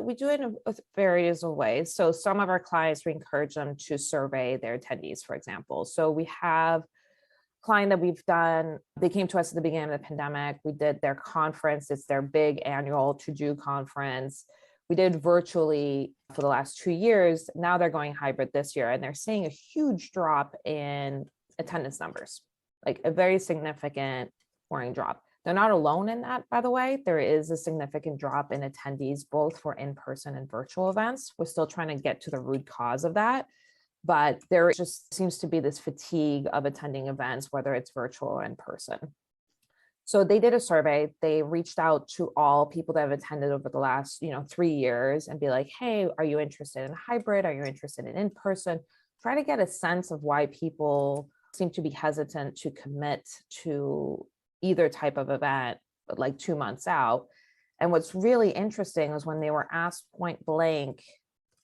We do it in various of ways. So some of our clients, we encourage them to survey their attendees, for example. So we have client that we've done, they came to us at the beginning of the pandemic. We did their conference. It's their big annual to-do conference. We did virtually for the last 2 years. Now they're going hybrid this year, and they're seeing a huge drop in attendance numbers, like a very significant worrying drop. They're not alone in that, by the way. There is a significant drop in attendees, both for in-person and virtual events. We're still trying to get to the root cause of that. But there just seems to be this fatigue of attending events, whether it's virtual or in person. So they did a survey. They reached out to all people that have attended over the last 3 years and be like, hey, are you interested in hybrid? Are you interested in in-person? Try to get a sense of why people seem to be hesitant to commit to either type of event, but like 2 months out. And what's really interesting is when they were asked point blank,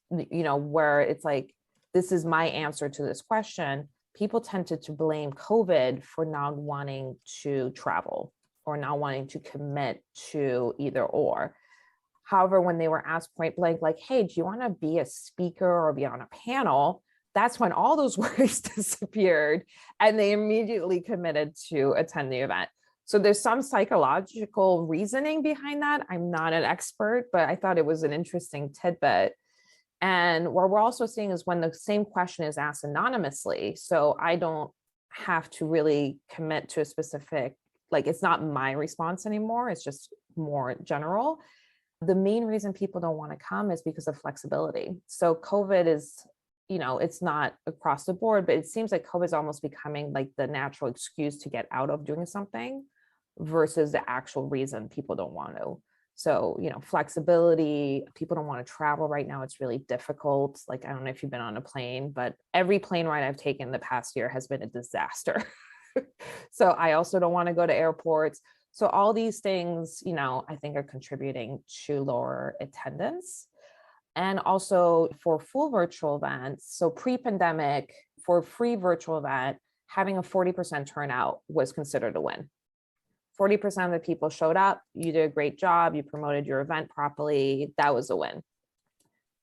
where it's like, this is my answer to this question, people tended to blame COVID for not wanting to travel or not wanting to commit to either or. However, when they were asked point blank, like, hey, do you want to be a speaker or be on a panel? That's when all those worries disappeared and they immediately committed to attend the event. So there's some psychological reasoning behind that. I'm not an expert, but I thought it was an interesting tidbit. And what we're also seeing is when the same question is asked anonymously, so I don't have to really commit to a specific, like it's not my response anymore, it's just more general. The main reason people don't want to come is because of flexibility. So COVID is, it's not across the board, but it seems like COVID is almost becoming like the natural excuse to get out of doing something versus the actual reason people don't want to. So, flexibility, people don't want to travel right now. It's really difficult. Like, I don't know if you've been on a plane, but every plane ride I've taken the past year has been a disaster. So I also don't want to go to airports. So all these things, I think are contributing to lower attendance. And also for full virtual events, so pre-pandemic, for a free virtual event, having a 40% turnout was considered a win. 40% of the people showed up, you did a great job, you promoted your event properly, that was a win.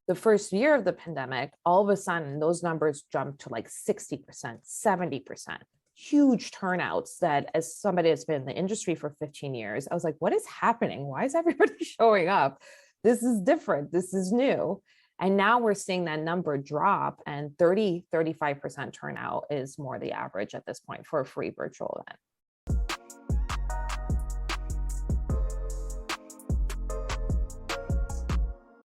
The first year of the pandemic, all of a sudden, those numbers jumped to like 60%, 70%, huge turnouts that as somebody that's been in the industry for 15 years, I was like, what is happening? Why is everybody showing up? This is different, this is new. And now we're seeing that number drop, and 35% turnout is more the average at this point for a free virtual event.